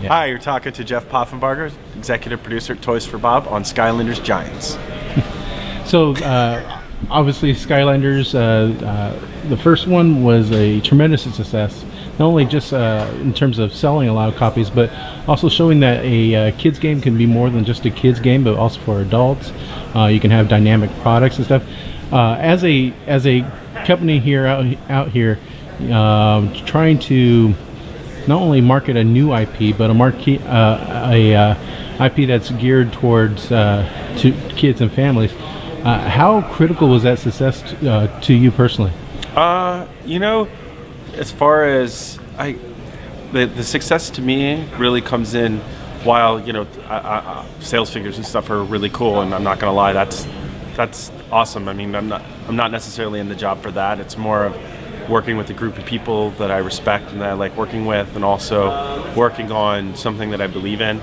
Yeah. Hi, you're talking to Jeff Poffenberger, executive producer at Toys for Bob on Skylanders Giants. So, obviously, Skylanders, the first one was a tremendous success. Not only just in terms of selling a lot of copies, but also showing that a kids game can be more than just a kids game, but also for adults. You can have dynamic products and stuff. As a company here out here, trying to not only market a new IP, but a IP that's geared towards to kids and families. How critical was that success to you personally? As far as the success to me really comes in while sales figures and stuff are really cool, and I'm not gonna lie, that's awesome. I mean, I'm not necessarily in the job for that. It's more of working with a group of people that I respect and that I like working with, and also working on something that I believe in.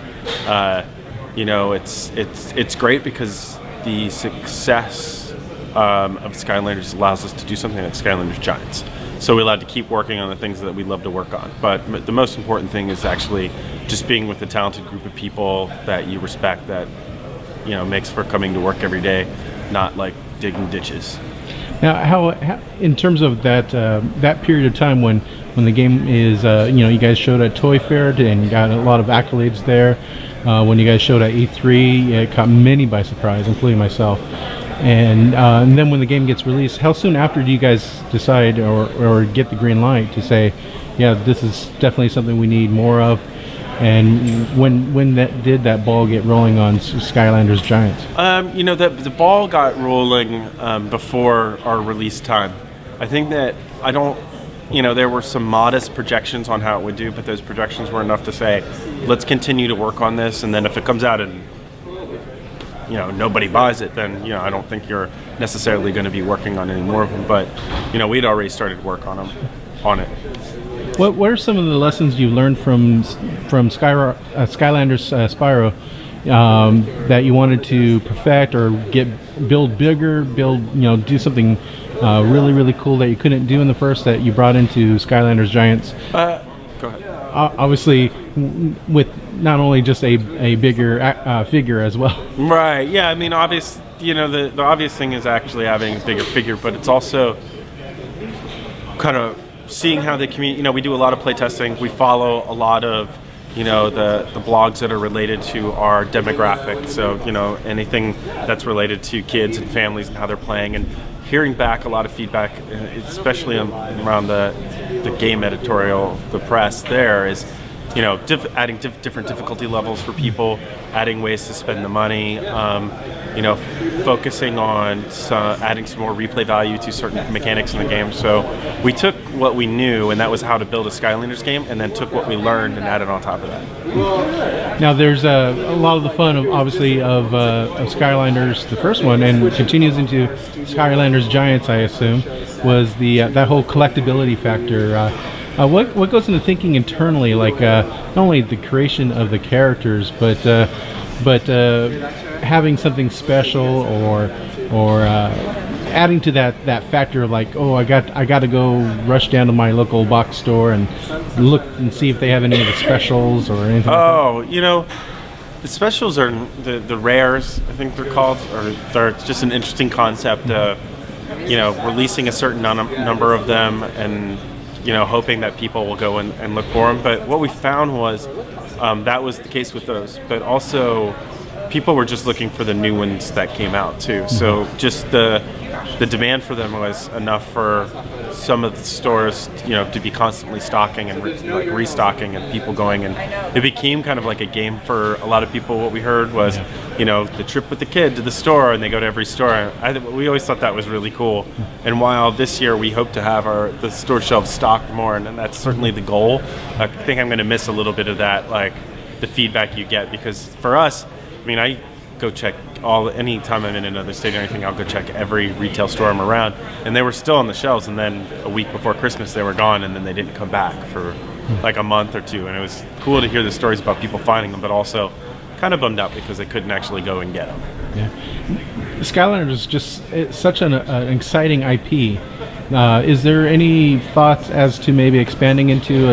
It's great because the success of Skylanders allows us to do something like Skylanders Giants. So we're allowed to keep working on the things that we love to work on. But the most important thing is actually just being with a talented group of people that you respect, that makes for coming to work every day, not like digging ditches. Now, how in terms of that period of time when the game is, you guys showed at Toy Fair and got a lot of accolades there. When you guys showed at E3, it caught many by surprise, including myself. And then when the game gets released, how soon after do you guys decide or get the green light to say, yeah, this is definitely something we need more of? And when did that ball get rolling on Skylanders Giants? The ball got rolling before our release time. I think that there were some modest projections on how it would do, but those projections were enough to say, let's continue to work on this, and then if it comes out and nobody buys it, then I don't think you're necessarily going to be working on any more of them. But we'd already started work on it. What are some of the lessons you learned from Skylanders Spyro that you wanted to perfect or build bigger, do something really, really cool that you couldn't do in the first that you brought into Skylanders Giants? Go ahead. Obviously, with not only just a bigger figure as well. Right. Yeah. I mean, the obvious thing is actually having a bigger figure, but it's also kind of seeing how they communicate. We do a lot of play testing. We follow a lot of the blogs that are related to our demographic. So anything that's related to kids and families and how they're playing, and hearing back a lot of feedback, especially around the game editorial, the press. There is adding different difficulty levels for people, adding ways to spend the money, focusing on adding some more replay value to certain mechanics in the game. So we took what we knew, and that was how to build a Skylanders game, and then took what we learned and added on top of that. Now, there's a lot of the fun, of Skylanders, the first one, and continues into Skylanders Giants, I assume, was that whole collectability factor. What goes into thinking internally, like not only the creation of the characters, but having something special or adding to that factor of like, oh, I got to go rush down to my local box store and look and see if they have any of the specials or anything. The specials are the rares, I think they're called, or they're just an interesting concept. Releasing a certain number of them and hoping that people will go and look for them. But what we found was that was the case with those. But also, people were just looking for the new ones that came out too. So just the demand for them was enough for some of the stores, to be constantly stocking and restocking, and people going, and it became kind of like a game for a lot of people. What we heard was, the trip with the kid to the store, and they go to every store. We always thought that was really cool. And while this year we hope to have the store shelves stocked more, and that's certainly the goal, I think I'm going to miss a little bit of that, like the feedback you get, because for us, I go check any time I'm in another state or anything, I'll go check every retail store I'm around, and they were still on the shelves, and then a week before Christmas they were gone, and then they didn't come back for like a month or two, and it was cool to hear the stories about people finding them, but also kind of bummed out because they couldn't actually go and get them. Yeah. Skylanders is just such an exciting IP. Is there any thoughts as to maybe expanding into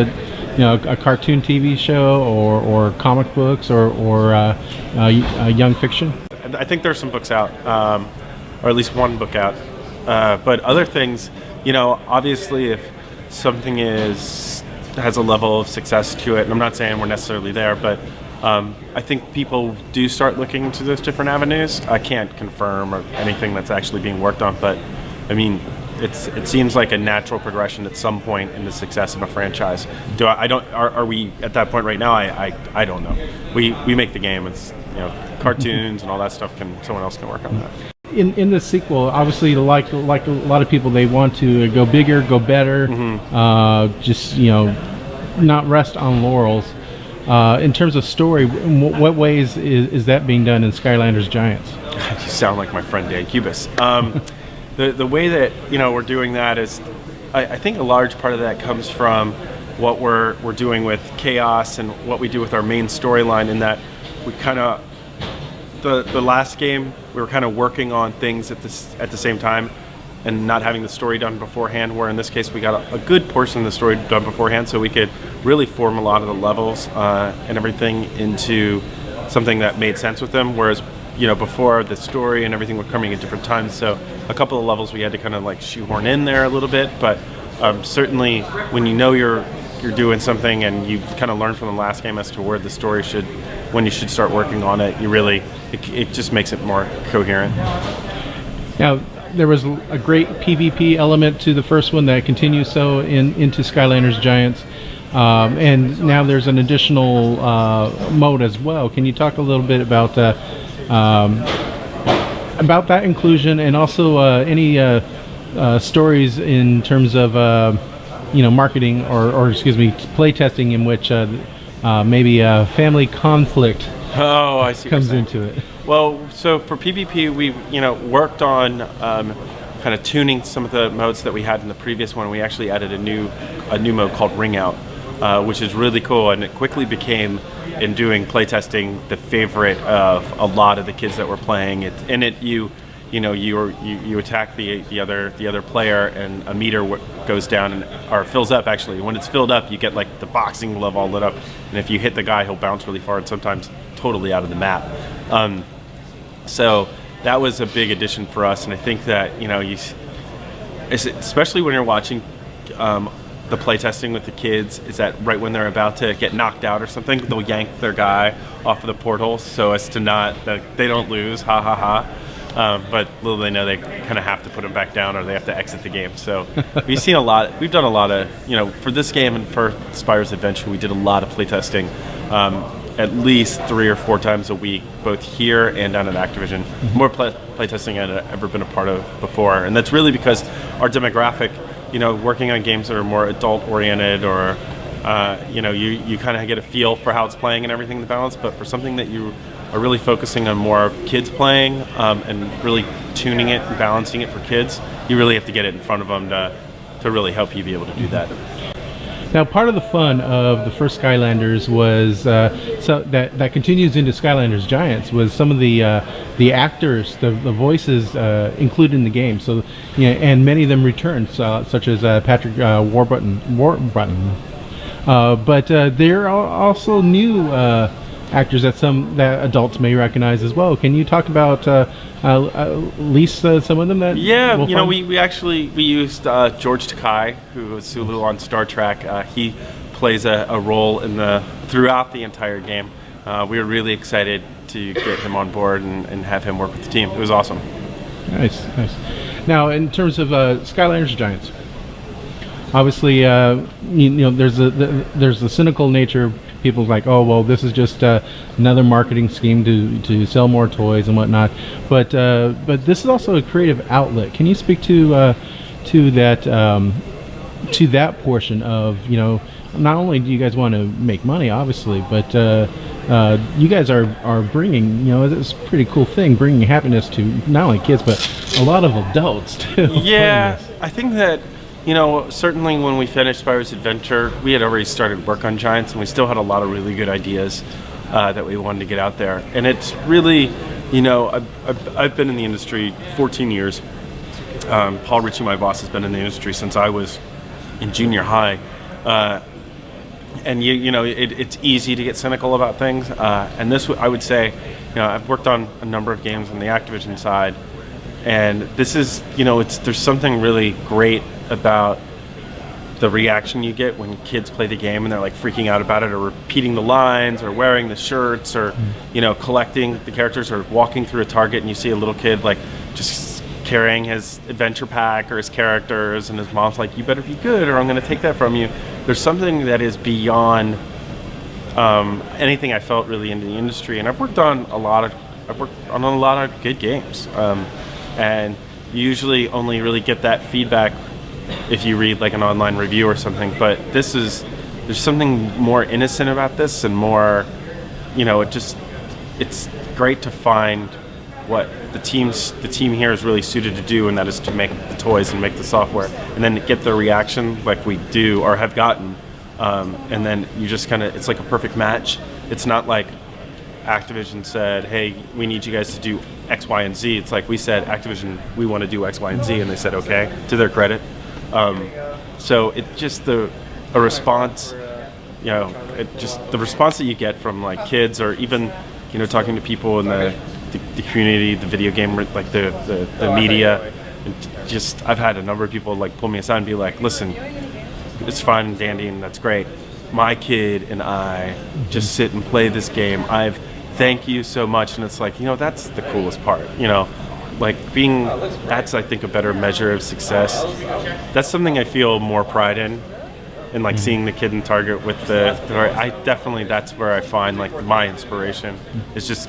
a cartoon TV show or comic books or young fiction? I think there's some books out, or at least one book out. But other things, obviously if something has a level of success to it, and I'm not saying we're necessarily there, but I think people do start looking into those different avenues. I can't confirm or anything that's actually being worked on, but I mean, it seems like a natural progression at some point in the success of a franchise. Are we at that point right now? I don't know. We make the game. It's cartoons and all that stuff. Someone else can work on that. In the sequel, obviously, like a lot of people, they want to go bigger, go better, just not rest on laurels. In terms of story, in what ways is that being done in Skylanders Giants? You sound like my friend Dan Cubis. The way that we're doing that is, I think a large part of that comes from what we're doing with Chaos and what we do with our main storyline. In that we kind of the last game we were kind of working on things at the same time and not having the story done beforehand, where in this case we got a good portion of the story done beforehand, so we could really form a lot of the levels and everything into something that made sense with them, whereas before, the story and everything were coming at different times, so a couple of levels we had to kind of like shoehorn in there a little bit, but certainly when you're doing something and you kind of learn from the last game as to where the story when you should start working on it, it just makes it more coherent. Now, there was a great PvP element to the first one that continues into Skylanders Giants, and now there's an additional mode as well. Can you talk a little bit about that inclusion, and also any stories in terms of marketing or play testing in which maybe a family conflict comes into it? Well, so for PvP, we worked on kind of tuning some of the modes that we had in the previous one. We actually added a new mode called Ring Out, which is really cool, and it quickly became, in doing playtesting, the favorite of a lot of the kids that were playing it. In it, you attack the other player, and a meter goes down or fills up. Actually, when it's filled up, you get like the boxing glove all lit up, and if you hit the guy, he'll bounce really far and sometimes totally out of the map. So that was a big addition for us, and I think that especially when you're watching the playtesting with the kids, is that right when they're about to get knocked out or something, they'll yank their guy off of the portal so as to they don't lose, ha ha ha. But little they know they kind of have to put them back down, or they have to exit the game. So we've done a lot of, for this game and for Spyro's Adventure, we did a lot of playtesting, at least 3 or 4 times a week, both here and down at Activision. More playtesting I'd ever been a part of before, and that's really because our demographic, working on games that are more adult-oriented, or you kind of get a feel for how it's playing and everything, the balance. But for something that you are really focusing on more kids playing and really tuning it and balancing it for kids, you really have to get it in front of them to really help you be able to do that. Now, part of the fun of the first Skylanders was so that continues into Skylanders Giants was some of the actors, the voices included in the game. So, and many of them returned, such as Patrick Warburton. But there are also new actors that adults may recognize as well. Can you talk about at least some of them that? Yeah, we used George Takei, who was Sulu on Star Trek. He plays a role throughout the entire game. We were really excited to get him on board and have him work with the team. It was awesome. Nice. Now, in terms of Skylanders Giants, obviously, there's the cynical nature. People's like, oh well, this is just another marketing scheme to sell more toys and whatnot. But this is also a creative outlet. Can you speak to that portion of not only do you guys want to make money, obviously, but you guys are bringing it's a pretty cool thing, bringing happiness to not only kids but a lot of adults too. Yeah, I think that. Certainly when we finished Spyro's Adventure, we had already started work on Giants, and we still had a lot of really good ideas that we wanted to get out there. And it's really, I've been in the industry 14 years. Paul Ritchie, my boss, has been in the industry since I was in junior high. and it's easy to get cynical about things. And this, I would say, I've worked on a number of games on the Activision side, and this is, there's something really great about the reaction you get when kids play the game and they're like freaking out about it, or repeating the lines, or wearing the shirts, or collecting the characters, or walking through a Target and you see a little kid like just carrying his adventure pack or his characters, and his mom's like, "You better be good, or I'm going to take that from you." There's something that is beyond anything I felt really into the industry, and I've worked on a lot of good games, and you usually only really get that feedback if you read like an online review or something. But there's something more innocent about this, and more, it's great to find what the team here is really suited to do, and that is to make the toys and make the software, and then get the reaction like we do or have gotten, and then you just kind of, it's like a perfect match. It's not like Activision said, "Hey, we need you guys to do X, Y, and Z." It's like we said, "Activision, we want to do X, Y, and Z," and they said okay, to their credit. So it's just a response, the response that you get from like kids, or even talking to people in the community, the video game, like the media. And just, I've had a number of people like pull me aside and be like, "Listen, it's fine and dandy and that's great. My kid and I just sit and play this game. Thank you so much." And it's like, that's the coolest part, like that's, I think, a better measure of success. That's something I feel more pride in like seeing the kid in Target with that's where I find like my inspiration, is just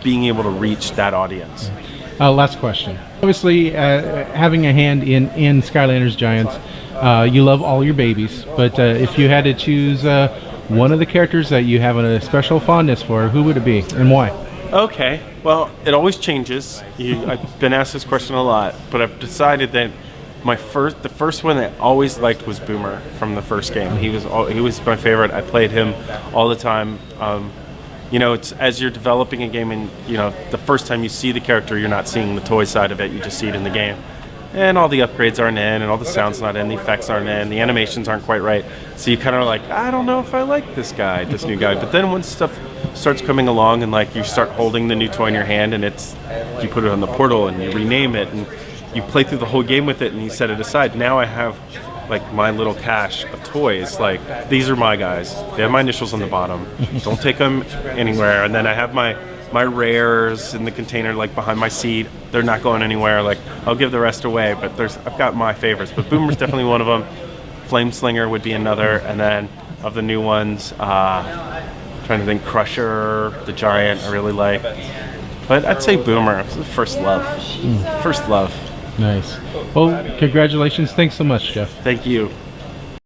being able to reach that audience. Last question. Obviously, having a hand in Skylanders Giants, you love all your babies, but if you had to choose one of the characters that you have a special fondness for, who would it be and why? Okay, well, it always changes. I've been asked this question a lot, but I've decided that the first one that I always liked was Boomer from the first game. He was my favorite. I played him all the time. It's as you're developing a game, and the first time you see the character, you're not seeing the toy side of it. You just see it in the game, and all the upgrades aren't in, and all the sound's not in, the effects aren't in, the animations aren't quite right. So you kind of like, I don't know if I like this new guy. But then once stuff starts coming along, and like you start holding the new toy in your hand, and you put it on the portal and you rename it, and you play through the whole game with it, and you set it aside. Now I have like my little cache of toys. Like, these are my guys. They have my initials on the bottom. Don't take them anywhere. And then I have my rares in the container, like behind my seat. They're not going anywhere. Like, I'll give the rest away, but I've got my favorites. But Boomer's definitely one of them. Flameslinger would be another. And then of the new ones, trying to think, Crusher, the Giant, I really like. But I'd say Boomer. It was the first love. First love. Nice. Well, congratulations. Thanks so much, Jeff. Thank you.